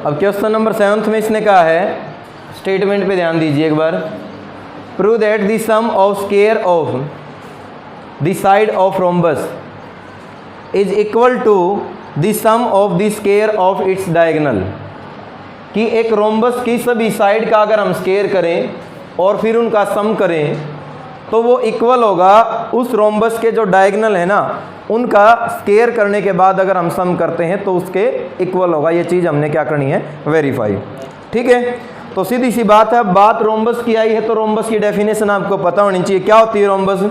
अब question number 7 में इसने कहा है, स्टेटमेंट पे ध्यान दीजिए एक बार। Prove that the sum of square of the side of rhombus is equal to the sum of the square of its diagonal. कि एक रोम्बस की सभी साइड का अगर हम स्क्वायर करें और फिर उनका सम करें तो वो इक्वल होगा उस रोम्बस के जो डायगोनल है ना, उनका स्क्वायर करने के बाद अगर हम सम करते हैं तो उसके इक्वल होगा। ये चीज़ हमने क्या करनी है, वेरीफाई। ठीक है, तो सीधी सी बात है, बात रोम्बस की आई है तो रोम्बस की डेफिनेशन आपको पता होनी चाहिए। क्या होती है रोम्बस?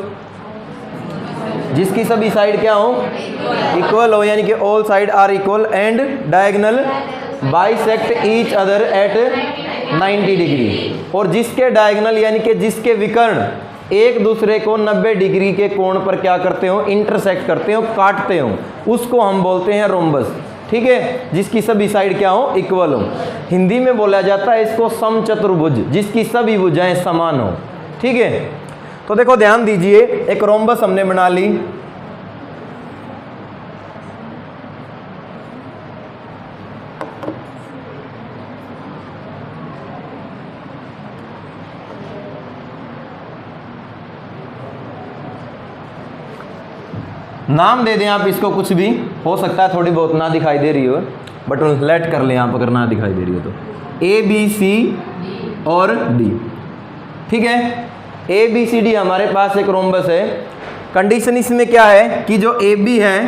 जिसकी सभी साइड क्या हो, इक्वल हो, यानी कि all side are equal and diagonal bisect each other at 90 degree. और जिसके डायगोनल यानी कि जिसके विकर्ण एक दूसरे को 90 डिग्री के कोण पर क्या करते हो, इंटरसेक्ट करते हो, काटते हो, उसको हम बोलते हैं रोम्बस। ठीक है, जिसकी सभी साइड क्या हो, इक्वल हो। हिंदी में बोला जाता है इसको समचतुर्भुज, जिसकी सभी भुजाएं समान हो। ठीक है, तो देखो ध्यान दीजिए, एक रोम्बस हमने बना ली। नाम दे दें आप इसको, कुछ भी हो सकता है, थोड़ी बहुत ना दिखाई दे रही हो, बट लेट कर लें आप अगर ना दिखाई दे रही हो तो। ए बी सी और डी। ठीक है, ए बी सी डी हमारे पास एक रोम्बस है। कंडीशन इसमें क्या है कि जो ए बी है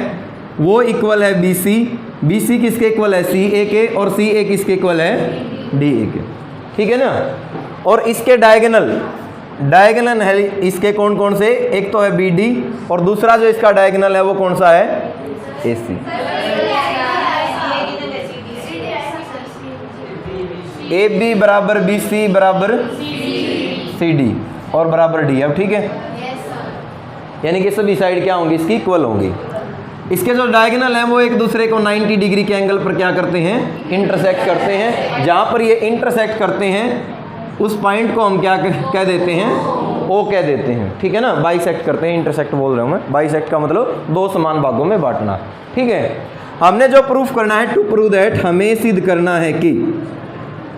वो इक्वल है बी सी, बी सी किसके इक्वल है, सी ए के, और सी ए किसके इक्वल है, डी ए के। ठीक है ना, और इसके डायगोनल है इसके कौन कौन से, एक तो है बी डी और दूसरा जो इसका डायगोनल है वो कौन सा है, ए सी। ए बी बराबर बी सी बराबर सी डी और बराबर डी। अब ठीक है, यानी कि सभी साइड क्या होंगी, इसकी इक्वल होंगी। इसके जो डायगोनल है वो एक दूसरे को 90 डिग्री के एंगल पर क्या करते हैं, इंटरसेक्ट करते हैं। जहाँ पर ये इंटरसेक्ट करते हैं उस पॉइंट को हम क्या कह देते हैं, ओ कह देते हैं। ठीक है ना, बाइसेक्ट करते हैं, इंटरसेक्ट बोल रहा हूँ मैं। बाइसेक्ट का मतलब दो समान भागों में बांटना। ठीक है, हमने जो प्रूफ करना है, टू प्रूव दैट, हमें सिद्ध करना है कि,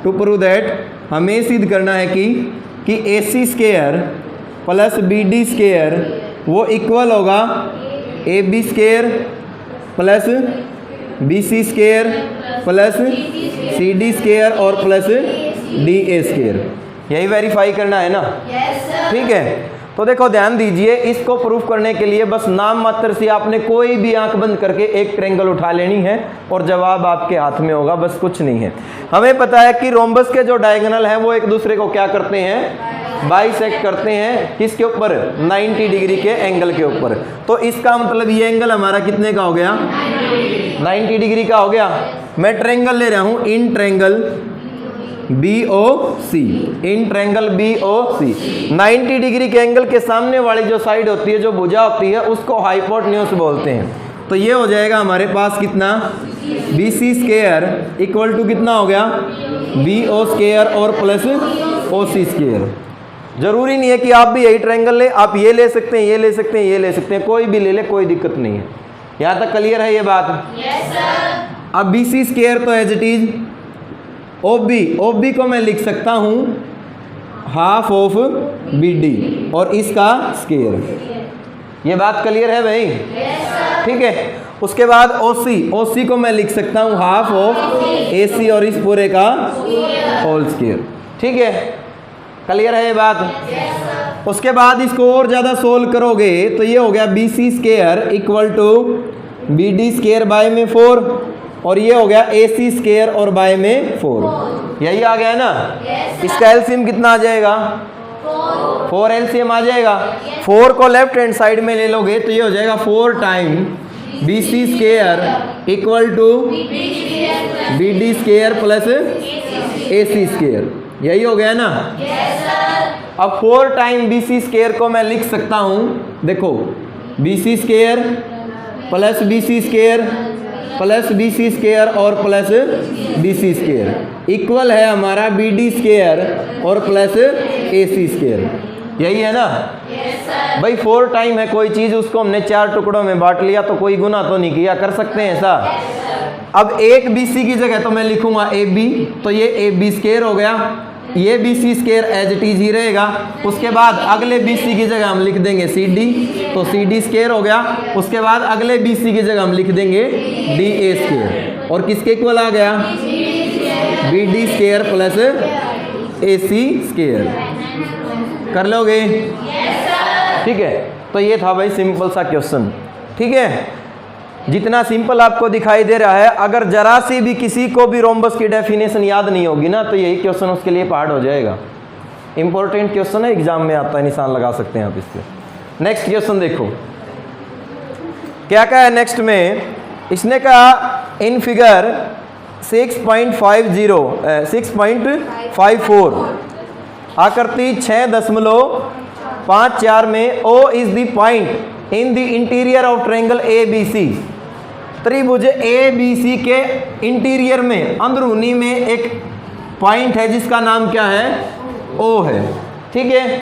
टू प्रूव दैट हमें सिद्ध करना है कि A C square plus B D square वो इक्वल होगा A B square plus B C square plus C D square और प्लस डी ए स्क्वायर। यही वेरीफाई करना है ना। ठीक है, तो देखो ध्यान दीजिए, इसको प्रूफ करने के लिए बस नाम मात्र से आपने कोई भी आंख बंद करके एक ट्रायंगल उठा लेनी है और जवाब आपके हाथ में होगा, बस कुछ नहीं है। हमें पता है कि रोम्बस के जो डायगोनल हैं वो एक दूसरे को क्या करते हैं, बाइसेक्ट करते हैं। किसके ऊपर, 90 डिग्री के एंगल के ऊपर। तो इसका मतलब ये एंगल हमारा कितने का हो गया, 90 डिग्री का हो गया। मैं ट्रायंगल ले रहा हूं, in triangle B O C, in triangle B O C. 90 degree के एंगल के सामने वाली जो साइड होती है, जो भुजा होती है, उसको हाइपोटेन्यूज बोलते हैं। तो ये हो जाएगा हमारे पास कितना, B C square equal to कितना हो गया, बी ओ स्क्वायर और प्लस ओ सी स्क्वायर। जरूरी नहीं है कि आप भी यही ट्रायंगल ले, आप ये ले सकते हैं, ये ले सकते हैं, ये ले सकते हैं, कोई भी ले ले, कोई दिक्कत नहीं है। यहाँ तक क्लियर है ये बात? yes, sir। अब बी सी स्क्वायर तो as it is O B को मैं लिख सकता हूँ हाफ ऑफ बी डी और इसका स्क्वायर। ये बात क्लियर है भाई? yes, ठीक है। उसके बाद ओ सी को मैं लिख सकता हूँ हाफ ऑफ ए सी और इस पूरे का होल स्क्वायर। ठीक है, क्लियर है ये बात? yes, उसके बाद इसको और ज़्यादा सोल्व करोगे तो ये हो गया B C square equal to B D square by में 4 और ये हो गया ए सी स्क्वायर और बाय में 4। यही आ गया ना। yes, इसका एलसीएम कितना आ जाएगा, 4 एलसीएम आ जाएगा। 4 को लेफ्ट हैंड साइड में ले लोगे तो ये हो जाएगा 4 time B C square equal to B D square plus A C square. यही हो गया ना। yes, अब 4 टाइम बी सी स्क्वायर को मैं लिख सकता हूँ, देखो B C square plus B C square plus B C square और plus B C square equal है हमारा बी डी स्क्वायर और प्लस ए सी स्क्वायर। यही है ना। yes, भाई 4 टाइम है कोई चीज़, उसको हमने 4 टुकड़ों में बांट लिया तो कोई गुना तो नहीं किया, कर सकते हैं ऐसा? yes, अब एक BC की जगह तो मैं लिखूंगा AB, तो ये AB स्क्वायर हो गया, ये BC square as it is ही रहेगा। उसके बाद अगले BC की जगह हम लिख देंगे CD, तो CD स्क्वायर हो गया। उसके बाद अगले BC की जगह हम लिख देंगे DA स्क्वायर, और किसके इक्वल आ गया? BD square plus AC square. कर लोगे? ठीक है, तो ये था भाई सिंपल सा क्वेश्चन। ठीक है, जितना सिंपल आपको दिखाई दे रहा है, अगर जरा सी भी किसी को भी रोम्बस की डेफिनेशन याद नहीं होगी ना, तो यही क्वेश्चन उसके लिए पहाड़ हो जाएगा। इंपॉर्टेंट क्वेश्चन है, एग्जाम में आता है, निशान लगा सकते हैं आप इस पे। नेक्स्ट क्वेश्चन देखो क्या कहा है नेक्स्ट में। इसने कहा इन फिगर 6.54 आकृति 6.54 में O is the point in the interior of triangle ABC। त्रिभुज ABC के इंटीरियर में, अंदरूनी में एक पॉइंट है जिसका नाम क्या है? O है। ठीक है,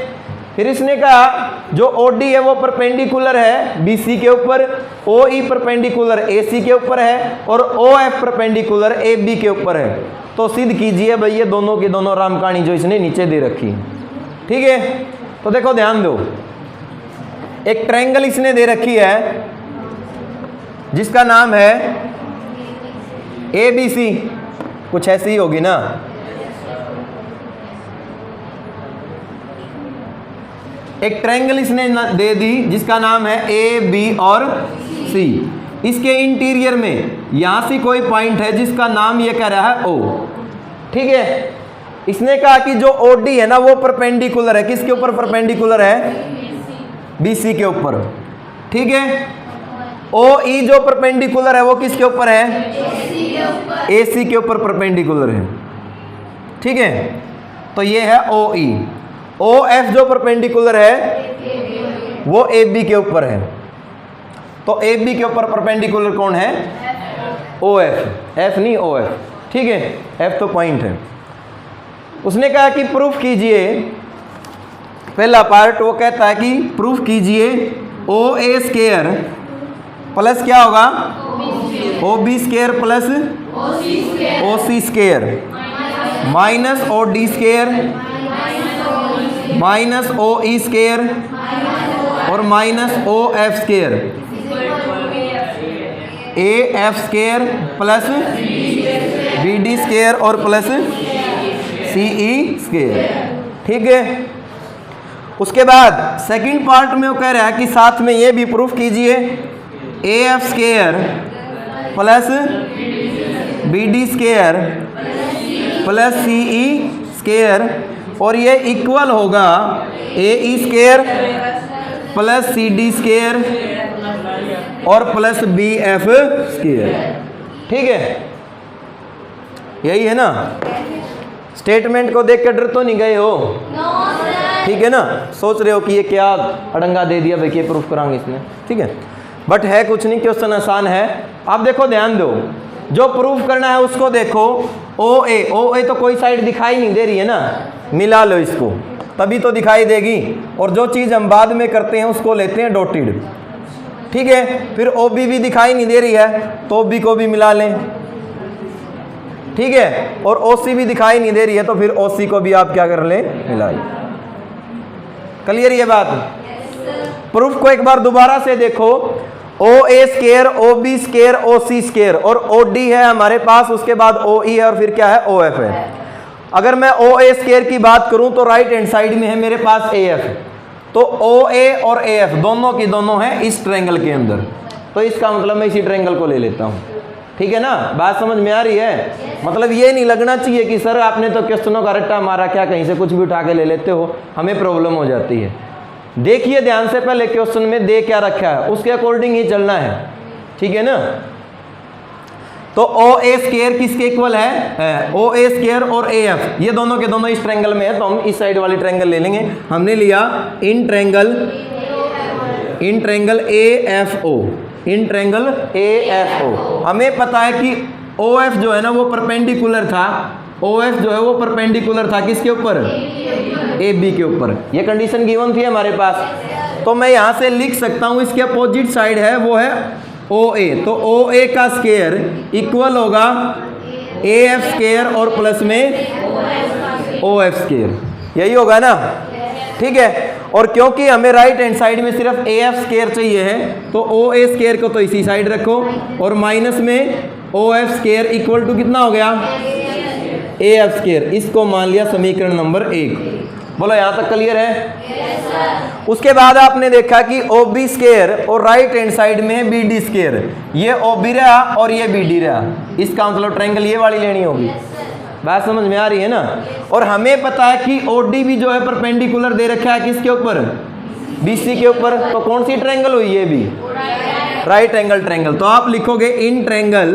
फिर इसने कहा जो OD है वो परपेंडिकुलर है BC के ऊपर, OE परपेंडिकुलर AC के ऊपर है, और OF परपेंडिकुलर AB के ऊपर है। तो सिद्ध कीजिए भाई ये दोनों की दोनों रामकहानी जो इसने नीचे दे रखी। ठीक है, तो देखो ध्यान दो, एक ट्रायंगल इसने दे रखी है जिसका नाम है ABC, कुछ ऐसी ही होगी ना। एक ट्रायंगल इसने दे दी जिसका नाम है AB और C। इसके इंटीरियर में यहां से कोई पॉइंट है जिसका नाम ये कह रहा है O। ठीक है, इसने कहा कि जो OD है ना वो परपेंडिकुलर है, किसके ऊपर परपेंडिकुलर है? BC के ऊपर। ठीक है, OE जो परपेंडिकुलर है वो किसके ऊपर है? AC के ऊपर परपेंडिकुलर है। ठीक है, तो ये है OE। OF जो परपेंडिकुलर है वो AB के ऊपर है, तो AB के ऊपर परपेंडिकुलर कौन है? OF, F नहीं OF। ठीक है, F तो पॉइंट है। उसने कहा कि प्रूफ कीजिए, पहला पार्ट वो कहता है कि प्रूफ कीजिए OA स्क्वायर प्लस क्या होगा? OB square plus OC square minus OD square minus OE square और minus OF square AF square plus BD square और प्लस CE स्क्वायर। ठीक है, उसके बाद सेकंड पार्ट में वो कह रहा है कि साथ में ये भी प्रूफ कीजिए AF square plus BD square plus CE square, और ये इक्वल होगा AE square plus CD square और प्लस BF स्क्वायर। ठीक है, यही है ना। स्टेटमेंट को देख कर डर तो नहीं गए हो? ठीक है ना, सोच रहे हो कि ये क्या अड़ंगा दे दिया भाई, क्या प्रूफ कराएंगे इसमें। ठीक है, बट है कुछ नहीं, क्वेश्चन आसान है। आप देखो ध्यान दो, जो प्रूफ करना है उसको देखो। OA तो कोई साइड दिखाई नहीं दे रही है ना, मिला लो इसको तभी तो दिखाई देगी। और जो चीज़ हम बाद में करते हैं उसको लेते हैं डॉटेड। ठीक है, फिर OB भी दिखाई नहीं दे रही है तो OB को भी मिला लें। ठीक है, और OC भी दिखाई नहीं दे रही है तो फिर OC को भी आप क्या कर लें? मिला लें। क्लियर ये बात? प्रूफ को एक बार दोबारा से देखो। OA square, OB square, OC square और OD है हमारे पास, उसके बाद OE है और फिर क्या है? OF है। अगर मैं OA स्क्वायर की बात करूं तो राइट हैंड साइड में है मेरे पास AF, तो OA और AF दोनों की दोनों है इस ट्रायंगल के अंदर, तो इसका मतलब मैं इसी ट्रायंगल को ले लेता हूं। ठीक है ना, बात समझ में आ रही है? मतलब ये नहीं लगना चाहिए कि सर आपने तो क्वेश्चनों का रट्टा मारा, क्या कहीं से कुछ भी उठा के ले लेते हो, हमें प्रॉब्लम हो जाती है। देखिए ध्यान से, पहले क्वेश्चन में दे क्या रखा है उसके अकॉर्डिंग ही चलना है। ठीक है ना, तो OA स्क्वायर किसके इक्वल है? OA स्क्वायर और AF ये दोनों के दोनों इस ट्रायंगल में है, तो हम इस साइड वाली ट्रायंगल ले लेंगे। हमने लिया in triangle AFO, in triangle AFO। हमें पता है कि OF जो है ना वो परपेंडिकुलर था, OF जो है वो परपेंडिकुलर था किसके ऊपर? AB के ऊपर। ये कंडीशन गिवन थी हमारे पास, तो मैं यहाँ से लिख सकता हूँ इसके अपोजिट साइड है वो है ओ ए, तो ओ ए का स्क्वायर इक्वल होगा ए एफ स्क्वायर और प्लस में ओ एफ स्क्वायर, यही होगा ना, ठीक है। और क्योंकि हमें राइट हैंड साइड में सिर्फ ए एफ स्क्वायर चाहिए है, तो ओ ए स्क्वायर को तो इसी साइड रखो और माइनस में O F square equal to कितना हो गया, ए एफ स्क्वायर। इसको मान लिया समीकरण नंबर 1। बोलो यहाँ तक क्लियर है? उसके बाद आपने देखा कि ओ बी स्क्वायर और राइट हैंड साइड में है बी डी स्क्वायर, ये ओ बी रहा और ये बी डी रहा, इसका मतलब ट्रायंगल ये वाली लेनी होगी। बात समझ में आ रही है ना? और हमें पता है कि ओ डी भी जो है परपेंडिकुलर दे रखा है किसके ऊपर, बी सी के ऊपर, तो कौन सी ट्रायंगल हुई ये भी, राइट एंगल ट्रायंगल। तो आप लिखोगे in triangle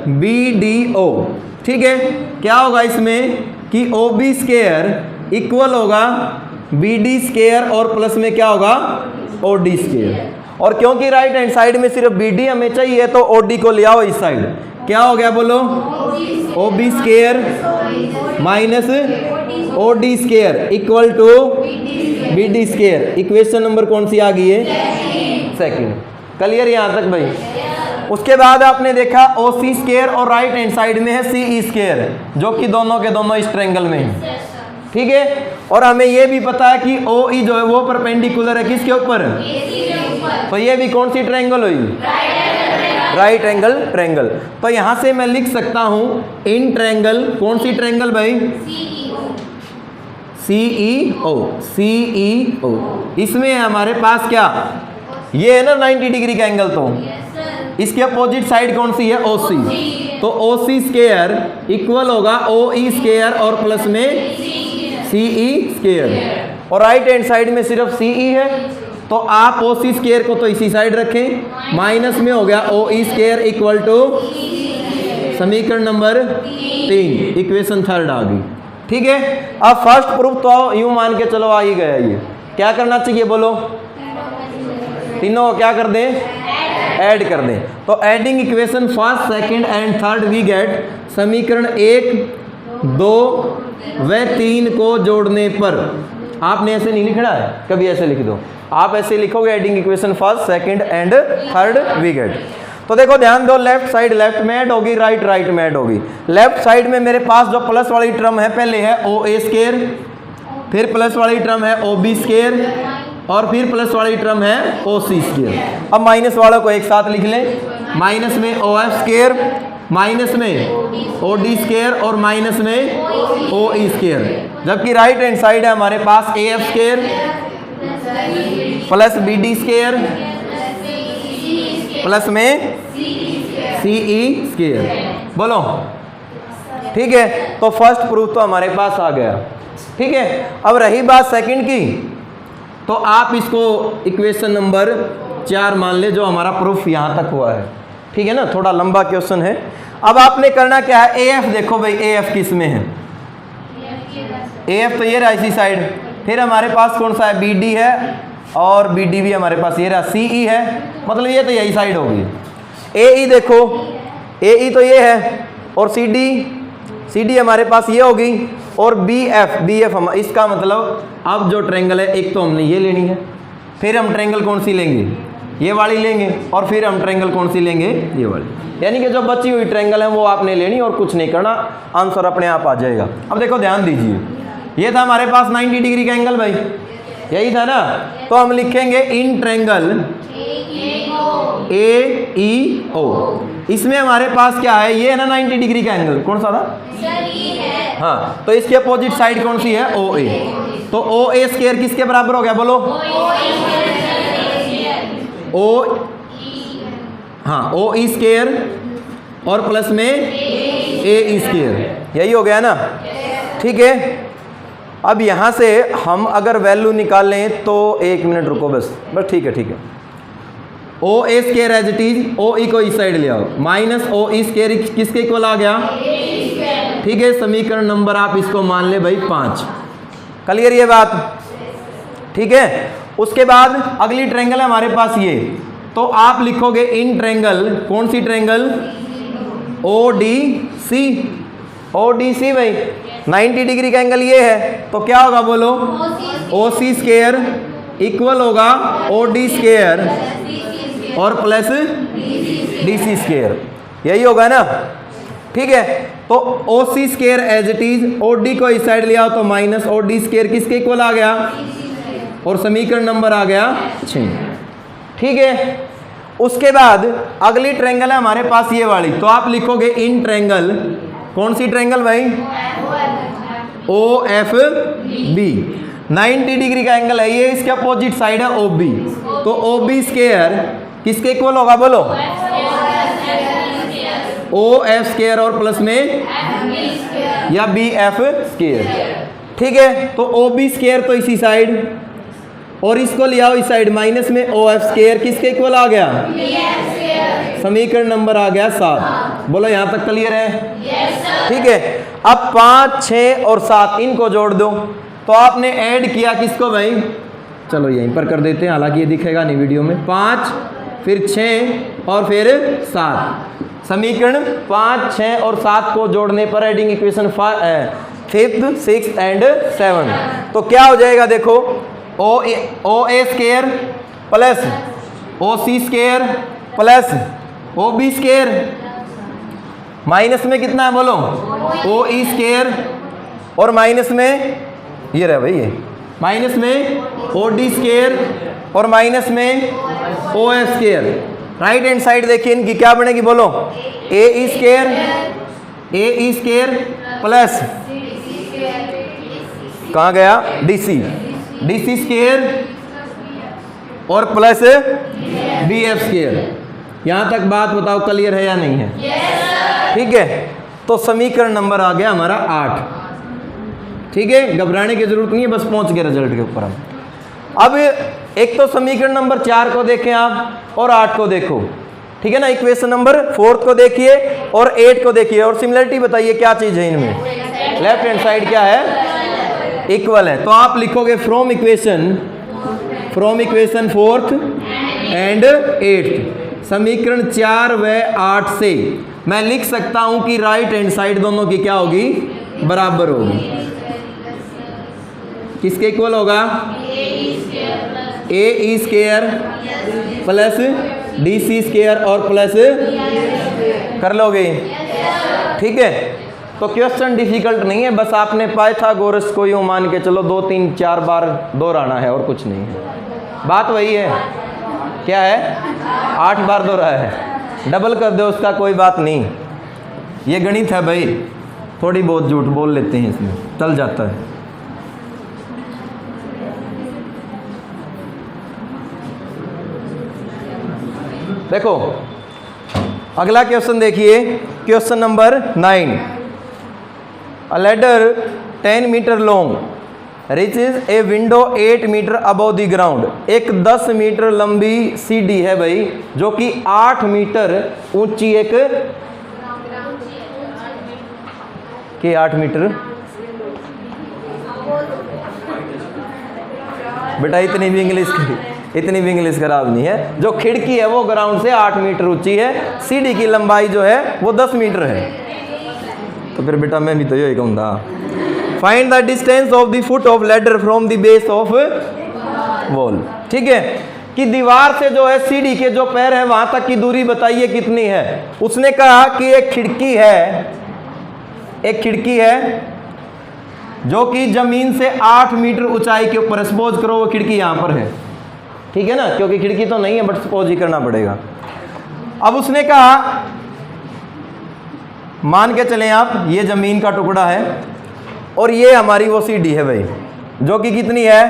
B D O, ठीक है। क्या होगा इसमें कि ओ बी स्क्वायर इक्वल होगा बी डी स्क्वायर और प्लस में क्या होगा, ओ डी स्क्वायर। और क्योंकि राइट हैंड साइड में सिर्फ बी डी हमें चाहिए, तो ओ डी को ले आओ इस साइड, क्या हो गया बोलो, O B square minus O D square equal to B D square. Equation number कौन सी आ गई है, सेकंड। क्लियर यहाँ तक भाई? उसके बाद आपने देखा ओ सी स्क्वायर और राइट हैंड साइड में है सी ई स्क्वायर, जो कि दोनों के दोनों इस ट्रायंगल में है, ठीक है। और हमें यह भी पता है कि ओ ई जो है वो परपेंडिकुलर है किसके ऊपर, तो ये भी कौन सी ट्रायंगल हुई, राइट एंगल ट्रायंगल। तो यहां से मैं लिख सकता हूं इन ट्रायंगल, कौन सी ट्रायंगल भाई, सीईओ, सीईओ। इसमें हमारे पास क्या, ये है ना 90 डिग्री का एंगल, तो इसके अपोजिट साइड कौन सी है, ओसी, तो ओसी स्क्वायर इक्वल होगा ओ ई स्क्वायर और प्लस में सीई स्क्वायर। और राइट हैंड साइड में सिर्फ सीई है, तो आप ओ सी स्क्वायर को तो इसी साइड रखें, माइनस में हो गया ओ ई स्क्वायर इक्वल टू समीकरण नंबर 3, इक्वेशन 3 आ गई, ठीक है। अब फर्स्ट प्रूफ तो यूं मान के चलो आ ही गया, ये क्या करना चाहिए बोलो, तीनों क्या कर दें, ऐड कर दें। तो adding equation first, second and third we get समीकरण 1, 2 व 3 को जोड़ने पर, आपने ऐसे नहीं लिखना है, कभी ऐसे लिख दो, आप ऐसे लिखोगे adding equation first, second and third we get. तो देखो ध्यान दो, लेफ्ट साइड लेफ्ट में ऐड होगी, राइट राइट में ऐड होगी। लेफ्ट साइड में मेरे पास जो प्लस वाली टर्म है, पहले है ओ ए स्क्वायर, फिर प्लस वाली टर्म है ओ बी स्क्वायर, और फिर प्लस वाली टर्म है ओ सी स्क्वायर। अब माइनस वालों को एक साथ लिख लें, माइनस में ओ एफ स्क्वायर, माइनस में ओ डी स्क्वायर और माइनस में ओ ई स्क्वायर। जबकि राइट हैंड साइड है हमारे पास A F square plus B D square plus में सी ई स्क्वायर। बोलो ठीक है। तो फर्स्ट प्रूफ तो हमारे पास आ गया, ठीक है। अब रही बात सेकंड की, तो आप इसको इक्वेशन नंबर 4 मान ले, जो हमारा प्रूफ यहाँ तक हुआ है, ठीक है ना। थोड़ा लंबा क्वेश्चन है। अब आपने करना क्या है, ए एफ देखो भाई, ए एफ किस में है, ए एफ तो ये रहा इसी साइड, फिर हमारे पास कौन सा है, बी डी है, और बी डी भी हमारे पास ये रहा, सी ई है, मतलब ये तो यही साइड होगी। ए ई देखो, ए ई तो ये है, और सी डी हमारे पास ये होगी, और बी एफ हम, इसका मतलब अब जो ट्रायंगल है, एक तो हमने ये लेनी है, फिर हम ट्रायंगल कौन सी लेंगे, ये वाली लेंगे, और फिर हम ट्रायंगल कौन सी लेंगे, ये वाली। यानी कि जो बची हुई ट्रायंगल है वो आपने लेनी और कुछ नहीं करना, आंसर अपने आप आ जाएगा। अब देखो ध्यान दीजिए, ये था हमारे पास 90 डिग्री का एंगल भाई, यही था ना। तो हम लिखेंगे इन ट्रायंगल ए ई ओ, इसमें हमारे पास क्या है, ये है ना 90 डिग्री का एंगल, कौन सा था, हाँ, तो इसके अपोजिट साइड कौन सी है, ओ ए। तो ओ ए स्क्वायर किसके बराबर हो गया बोलो, ओ, हाँ, ओ ई स्क्वायर और प्लस में ए ई स्क्वायर, यही हो गया ना, ठीक है। अब यहाँ से हम अगर वैल्यू निकालें तो, एक मिनट रुको बस, ठीक है, ठीक है। ओ ए स्क्वायर एज इट इज, ओ ई को इस साइड ले आओ, माइनस ओ ई स्क्वायर किसके इक्वल आ गया, ठीक है। समीकरण नंबर आप इसको मान ले भाई 5। क्लियर ये बात, ठीक है। उसके बाद अगली ट्रायंगल है हमारे पास ये, तो आप लिखोगे इन ट्रायंगल, कौन सी triangle, O D C, O D C भाई 90 डिग्री का एंगल ये है, तो क्या होगा बोलो, ओ सी स्क्वायर इक्वल होगा ओ डी स्क्वायर और प्लस DC स्क्वायर, यही होगा ना, ठीक है। तो OC square as it is, OD को इस साइड ले आओ तो माइनस OD स्क्वायर किसके इक्वल आ गया, और समीकरण नंबर आ गया 6, ठीक है। उसके बाद अगली ट्रायंगल है हमारे पास ये वाली, तो आप लिखोगे इन ट्रायंगल, कौन सी ट्रायंगल भाई, OFB, 90 डिग्री का एंगल है ये, इसके अपोजिट साइड है OB, तो OB स्क्वायर किसके इक्वल होगा बोलो, OF स्क्वायर और प्लस में या BF स्क्वायर, ठीक है। तो OB स्क्वायर तो इसी साइड, और इसको ले आओ इस साइड माइनस में OF स्क्वायर किसके इक्वल आ गया, समीकरण नंबर आ गया 7। बोलो यहां तक क्लियर है, ठीक है। अब 5, 6 और 7 इनको जोड़ दो, तो आपने ऐड किया किसको भाई, चलो यहीं पर कर देते हैं, हालांकि ये दिखेगा नहीं वीडियो में, 5 फिर 6 और फिर 7, समीकरण 5, 6 और 7 को जोड़ने पर adding equation 5th, 6th and 7, तो क्या हो जाएगा देखो, OA square plus OC square plus OB square, minus में कितना है बोलो, OE स्क्वायर, और माइनस में ये रहा भाई, ये माइनस में OD स्क्वायर और माइनस में OF square. Right hand side देखिए इनकी क्या बनेगी बोलो, AE स्क्वायर प्लस कहाँ गया DC स्क्वायर और प्लस BF स्क्वायर। यहाँ तक बात बताओ क्लियर है या नहीं है, ठीक है। तो समीकरण नंबर आ गया हमारा 8, ठीक है, घबराने की जरूरत नहीं है, बस पहुंच गए रिजल्ट के ऊपर हम। अब एक तो समीकरण नंबर 4 को देखें आप और 8 को देखो, ठीक है ना। इक्वेशन नंबर 4 को देखिए और 8 को देखिए, और सिमिलरिटी बताइए क्या चीज है इनमें, लेफ्ट हैंड साइड क्या है, इक्वल है। तो आप लिखोगे from equation 4th and 8th, समीकरण 4 व 8 से मैं लिख सकता हूं कि राइट हैंड साइड दोनों की क्या होगी, बराबर होगी। किसके इक्वल होगा, AE square plus DC square और प्लस, कर लोगे, ठीक है। तो क्वेश्चन डिफिकल्ट नहीं है, बस आपने पाइथागोरस को यूं मान के चलो 2, 3, 4 बार दोहराना है और कुछ नहीं है, बात वही है, क्या है, 8 बार दोहराया है, डबल कर दो उसका कोई बात नहीं, ये गणित है भाई, थोड़ी बहुत झूठ बोल लेते हैं इसमें, चल जाता है। देखो अगला क्वेश्चन देखिए, question number 9, a ladder 10 metre long reaches a window 8 metre above the ground. एक 10 मीटर लंबी सीढ़ी है भाई, जो कि 8 मीटर ऊंची, एक के 8 मीटर, बेटा इतनी भी इंग्लिश खराब नहीं है। जो खिड़की है वो ग्राउंड से 8 मीटर ऊंची है, सीढ़ी की लंबाई जो है वो 10 मीटर है। तो फिर बेटा मैं भी तो यही कहूँगा, find the distance of the foot of ladder from the base of wall, ठीक है, कि दीवार से जो है सीढ़ी के जो पैर है वहां तक की दूरी बताइए कितनी है। उसने कहा कि एक खिड़की है जो कि जमीन से 8 मीटर ऊंचाई के ऊपर, सपोज करो वो खिड़की यहां पर है, ठीक है ना, क्योंकि खिड़की तो नहीं है बट सपोज ही करना पड़ेगा। अब उसने कहा मान के चलें आप, ये जमीन का टुकड़ा है और ये हमारी वो सीढ़ी है भाई, जो कि कितनी है,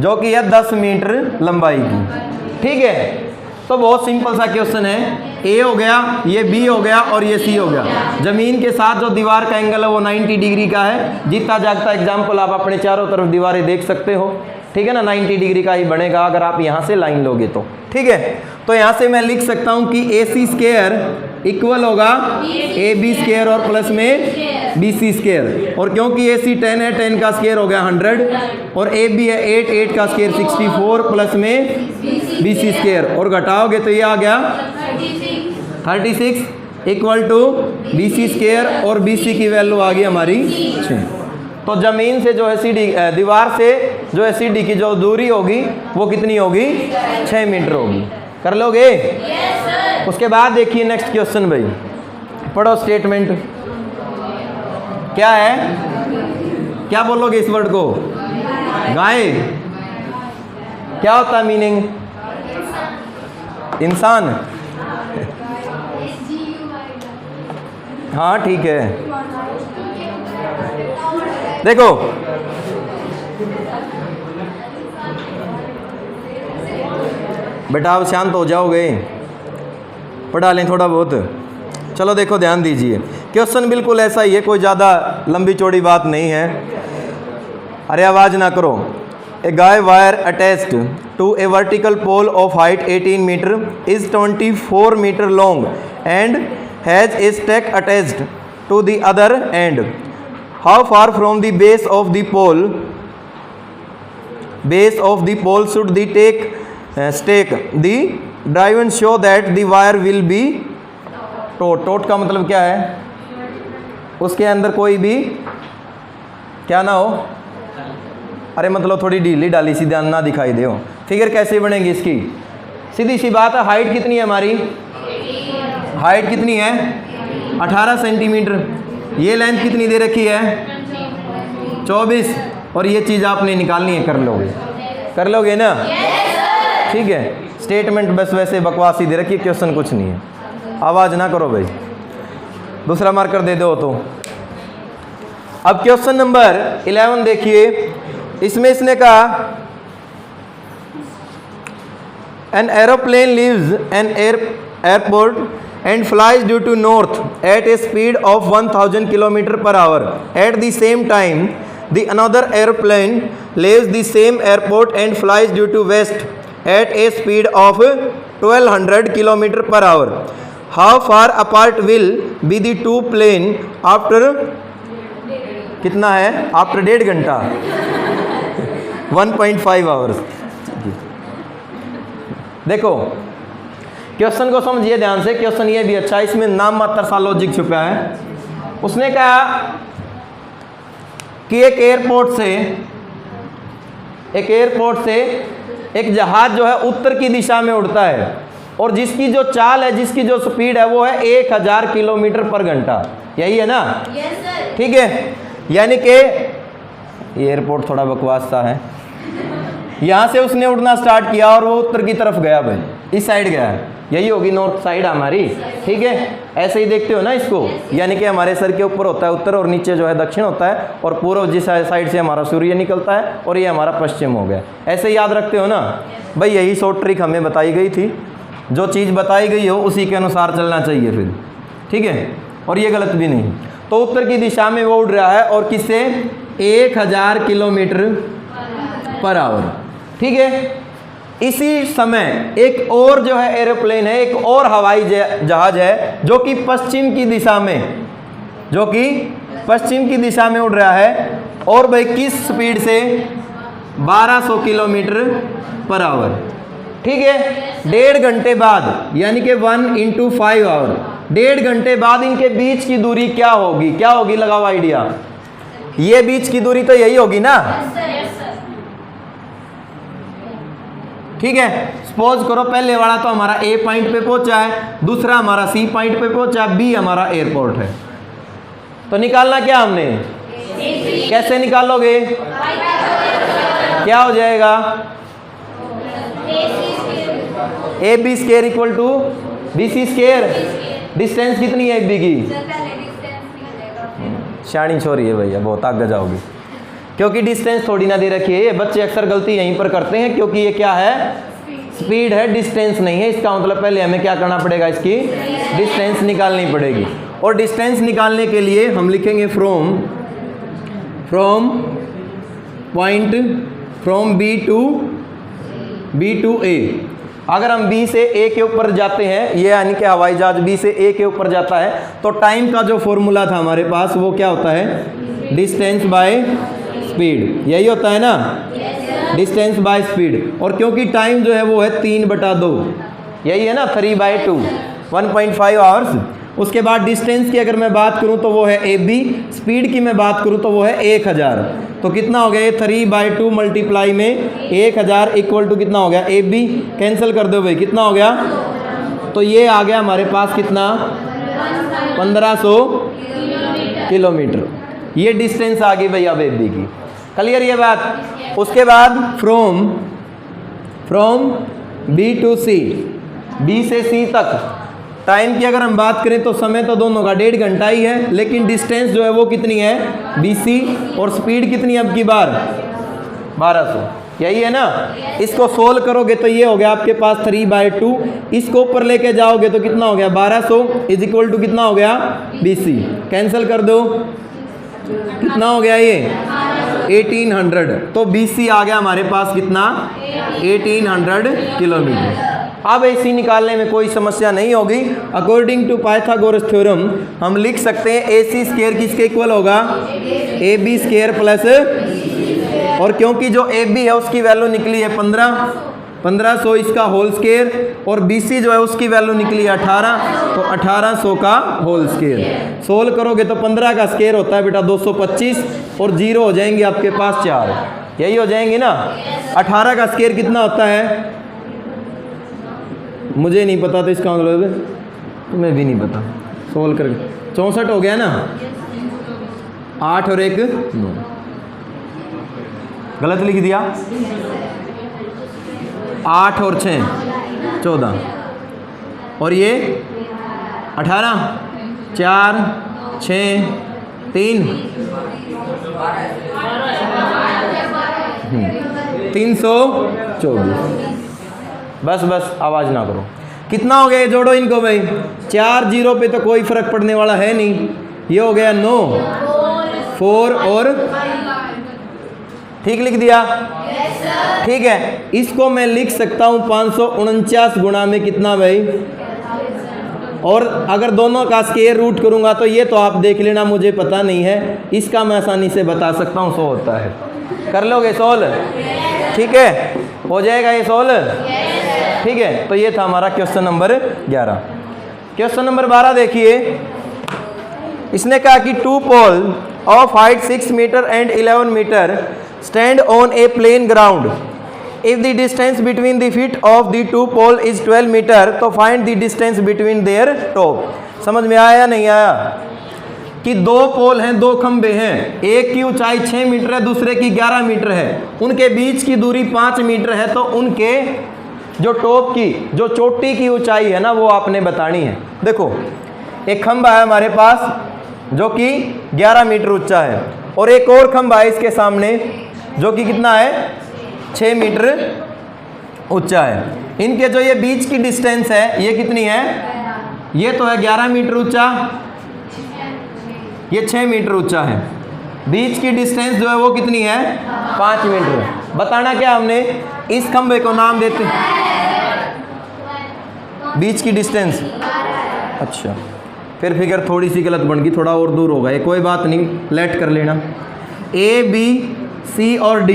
जो कि है 10 मीटर लंबाई की, ठीक है। तो बहुत सिंपल सा क्वेश्चन है, ए हो गया, ये बी हो गया और ये सी हो गया। जमीन के साथ जो दीवार का एंगल है वो 90 डिग्री का है। जीता जागता एग्जाम्पल आप अपने चारों तरफ दीवारें देख सकते हो, ठीक है ना, 90 डिग्री का ही बनेगा अगर आप यहाँ से लाइन लोगे तो, ठीक है। तो यहाँ से मैं लिख सकता हूँ कि AC स्क्वायर इक्वल होगा AB स्क्वायर और प्लस में BC स्क्वायर, और क्योंकि AC 10 है, 10 का स्क्वायर हो गया 100 और AB है 8, 8 का स्क्वायर 64 प्लस में BC स्क्वायर, और घटाओगे तो ये आ गया 36 इक्वल टू BC स्क्वायर, और BC की वैल्यू आ गई हमारी 6। तो जमीन से जो है सीढ़ी, दीवार से जो है सी डी की जो दूरी होगी वो कितनी होगी, 6 मीटर होगी। कर लोगे? उसके बाद देखिए नेक्स्ट क्वेश्चन भाई, पढ़ो स्टेटमेंट क्या है, क्या बोलोगे इस वर्ड को? गाय। क्या होता है मीनिंग? इंसान। हाँ ठीक है। देखो बेटा आप शांत हो जाओगे, पढ़ा लें थोड़ा बहुत। चलो देखो ध्यान दीजिए, क्वेश्चन बिल्कुल ऐसा ही है, कोई ज़्यादा लंबी चौड़ी बात नहीं है। अरे आवाज़ ना करो। A guy wire attached to a vertical pole of height 18 metre is 24 metre long and has a stake attached to the other end. How far from the base of the pole should the stake the driven so that the wire will be taut. Taut का मतलब क्या है? उसके अंदर कोई भी क्या ना हो, अरे मतलब थोड़ी ढीली डाली सी ध्यान ना दिखाई दे। फिगर कैसे बनेगी इसकी? सीधी सी बात है, हाइट कितनी है हमारी? हाइट कितनी है? 18 सेंटीमीटर। ये लेंथ कितनी दे रखी है? 24। और ये चीज़ आपने निकालनी है, कर लोगे? कर लोगे ना? ठीक है। स्टेटमेंट बस वैसे बकवास ही दे रखी है, क्वेश्चन कुछ नहीं है। आवाज़ ना करो भाई, दूसरा मार्कर दे दो तो। अब क्वेश्चन नंबर 11 देखिए, इसमें इसने कहा an aeroplane leaves an airport and flies due to north at a speed of 1000 kilometre per hour. At the same time the another aeroplane leaves the same airport and flies due to west at a speed of 1200 kilometer per hour. How far apart will be the two plane after कितना है? After 1.5 घंटा 1.5 hours. देखो question को समझिए ध्यान से, question ये भी अच्छा है, इसमें नाम मात्र सा लॉजिक छुपा है। उसने कहा कि एक एयरपोर्ट से एक जहाज जो है उत्तर की दिशा में उड़ता है और जिसकी जो चाल है, जिसकी जो स्पीड है वो है 1000 किलोमीटर पर घंटा। यही है ना? Yes sir. ठीक है, यानी कि एयरपोर्ट थोड़ा बकवास सा है। यहाँ से उसने उड़ना स्टार्ट किया और वो उत्तर की तरफ गया भाई, इस साइड गया है, यही होगी नॉर्थ साइड हमारी। ठीक है, ऐसे ही देखते हो ना इसको, यानी कि हमारे सर के ऊपर होता है उत्तर और नीचे जो है दक्षिण होता है, और पूर्व जिस साइड से हमारा सूर्य निकलता है और ये हमारा पश्चिम हो गया। ऐसे याद रखते हो ना भाई, यही शॉर्ट ट्रिक हमें बताई गई थी। जो चीज़ बताई गई हो उसी के अनुसार चलना चाहिए फिर। ठीक है, और ये गलत भी नहीं। तो उत्तर की दिशा में वो उड़ रहा है और किससे? 1000 किलोमीटर पर आवर। ठीक है, इसी समय एक और जो है एरोप्लेन है, एक और हवाई जहाज है जो कि पश्चिम की दिशा में उड़ रहा है, और भाई किस स्पीड से? 1200 किलोमीटर पर आवर। ठीक है, 1.5 घंटे बाद, यानी कि 1 × 5 आवर, 1.5 घंटे बाद इनके बीच की दूरी क्या होगी? क्या होगी? लगाओ आइडिया। ये बीच की दूरी तो यही होगी ना? ठीक है, सपोज करो पहले वाला तो हमारा ए पॉइंट पे पहुंचा है, दूसरा हमारा सी पॉइंट पे पहुंचा, बी हमारा एयरपोर्ट है। तो निकालना क्या हमने? कैसे निकालोगे? क्या हो जाएगा? A B square equal to B C square. Distance कितनी है ए बी की? शानी छोरी है भैया, बहुत आगे जाओगी, क्योंकि डिस्टेंस थोड़ी ना दे रखी है। ये बच्चे अक्सर गलती यहीं पर करते हैं, क्योंकि ये क्या है? स्पीड है, डिस्टेंस नहीं है। इसका मतलब पहले हमें क्या करना पड़ेगा? इसकी डिस्टेंस निकालनी पड़ेगी। और डिस्टेंस निकालने के लिए हम लिखेंगे फ्रॉम बी टू ए। अगर हम बी से ए के ऊपर जाते हैं, ये यानी कि हवाई जहाज बी से ए के ऊपर जाता है, तो टाइम का जो फॉर्मूला था हमारे पास वो क्या होता है? Distance by speed. यही होता है ना? Distance by speed. और क्योंकि टाइम जो है वो है 3/2, यही है ना? 3/2 1.5 आवर्स। उसके बाद डिस्टेंस की अगर मैं बात करूं तो वो है AB, स्पीड की मैं बात करूं तो वो है 1000। तो कितना हो गया ये 3/2 मल्टीप्लाई में 1000 इक्वल टू कितना हो गया AB, कैंसिल कर दो भाई, कितना हो गया? तो ये आ गया हमारे पास कितना 1500 किलोमीटर, ये डिस्टेंस आ गई भैया AB की। क्लियर ये बात? उसके बाद from B to C, B से C तक टाइम की अगर हम बात करें तो समय तो दोनों का 1.5 घंटा ही है, लेकिन डिस्टेंस जो है वो कितनी है BC, और स्पीड कितनी अब की बार 1200, यही है ना। इसको सोल्व करोगे तो ये हो गया आपके पास 3/2, इसको ऊपर लेके जाओगे तो कितना हो गया 1200 इज इक्वल टू कितना हो गया BC, कैंसिल कर दो, कितना हो गया ये 1800। तो BC आ गया हमारे पास कितना 1800 किलोमीटर। अब AC निकालने में कोई समस्या नहीं होगी। अकॉर्डिंग टू पाइथागोरस थ्योरम हम लिख सकते हैं AC स्क्वायर किसके इक्वल होगा AB स्क्वायर प्लस, और क्योंकि जो AB है उसकी वैल्यू निकली है 1500 इसका होल स्क्वायर, और BC जो है उसकी वैल्यू निकली है 18, तो 1800 का होल स्क्वायर। सोल्व करोगे तो 15 का स्क्वायर होता है बेटा 225, और 0 हो जाएंगे आपके पास 4, यही हो जाएंगे ना। 18 का स्क्वायर कितना होता है मुझे नहीं पता, तो इसका मतलब तुम्हें भी नहीं पता, सोल्व करके 64 हो गया ना, 8 और 1 9, गलत लिख दिया, 8 और 6 14, और ये 18 4 6 3 324। बस आवाज़ ना करो। कितना हो गया ये जोड़ो इनको भाई, 4 0 पे तो कोई फर्क पड़ने वाला है नहीं, ये हो गया 9 4 और ठीक लिख दिया, ठीक है। इसको मैं लिख सकता हूँ 549 गुणा में कितना भाई, और अगर दोनों का स्क्वायर रूट करूँगा तो ये तो आप देख लेना, मुझे पता नहीं है, इसका मैं आसानी से बता सकता हूँ 100 होता है। कर लोगे सोल्व? ठीक है, हो जाएगा ये सोल्व, ठीक है। तो ये था हमारा क्वेश्चन नंबर 11। क्वेश्चन नंबर 12 देखिए, इसने कहा कि 2 pole of height 6 metre and 11 metre stand on a plane ground, if the distance between the feet of the 2 pole is 12 metre, तो find the distance between their top. समझ में आया या नहीं आया? कि 2 पोल हैं, 2 खंबे हैं, एक की ऊंचाई 6 मीटर है, दूसरे की 11 मीटर है, उनके बीच की दूरी 5 मीटर है, तो उनके जो टॉप की, जो चोटी की ऊंचाई है ना, वो आपने बतानी है। देखो एक खंबा है हमारे पास जो कि 11 मीटर ऊंचा है, और एक और खंबा है इसके सामने जो कि कितना है 6 मीटर ऊंचा है। इनके जो ये बीच की डिस्टेंस है ये कितनी है, ये तो है 11 मीटर ऊंचा, ये 6 मीटर ऊंचा है, बीच की डिस्टेंस जो है वो कितनी है 5 मीटर। बताना क्या हमने, इस खंबे को नाम देते हैं बीच की डिस्टेंस, अच्छा फिर फिगर थोड़ी सी गलत बन गई, थोड़ा और दूर होगा ये, कोई बात नहीं, लेट कर लेना। ABC और D,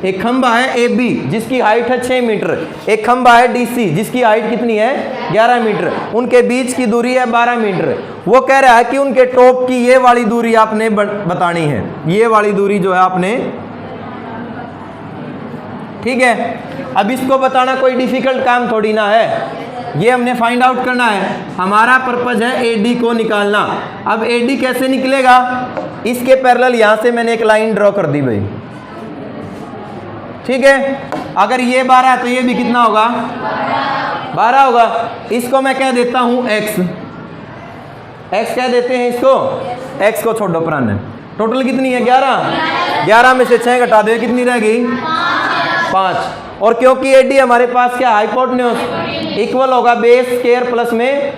एक खंबा है AB जिसकी हाइट है 6 मीटर, एक खंबा है DC जिसकी हाइट कितनी है 11 मीटर, उनके बीच की दूरी है 12 मीटर। वो कह रहा है कि उनके टॉप की ये वाली दूरी आपने बतानी है, ये वाली दूरी जो है आपने, ठीक है। अब इसको बताना कोई डिफिकल्ट काम थोड़ी ना है, ये हमने फाइंड आउट करना है, हमारा पर्पज है AD को निकालना। अब AD कैसे निकलेगा, इसके पैरेलल यहां से मैंने एक लाइन ड्रॉ कर दी भाई, ठीक है। अगर ये 12 है तो ये भी कितना होगा 12 होगा। इसको मैं कह देता हूं X कह देते हैं इसको, X को छोड़ो पुराने, टोटल कितनी है 11 में से 6 घटा दो, कितनी रह गई 5। और क्योंकि AD हमारे पास क्या हाइपोटेन्यूज इक्वल होगा बेस स्क्वायर प्लस में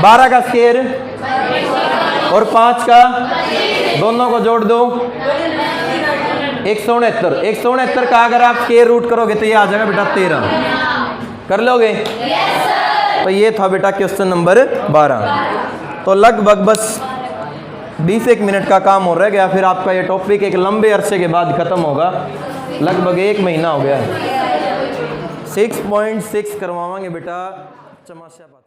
12 का स्क्वायर और 5 का, दोनों को जोड़ दो 169 का अगर आप स्क्वायर रूट करोगे तो ये आ जाएगा बेटा 13। कर लोगे? तो ये था बेटा क्वेश्चन नंबर 12। तो लगभग बस 20 मिनट का काम हो रह गया, फिर आपका ये टॉपिक एक लंबे अरसे के बाद ख़त्म होगा, लगभग 1 महीना हो गया है। 6.6 करवाएंगे बेटा चमाशा।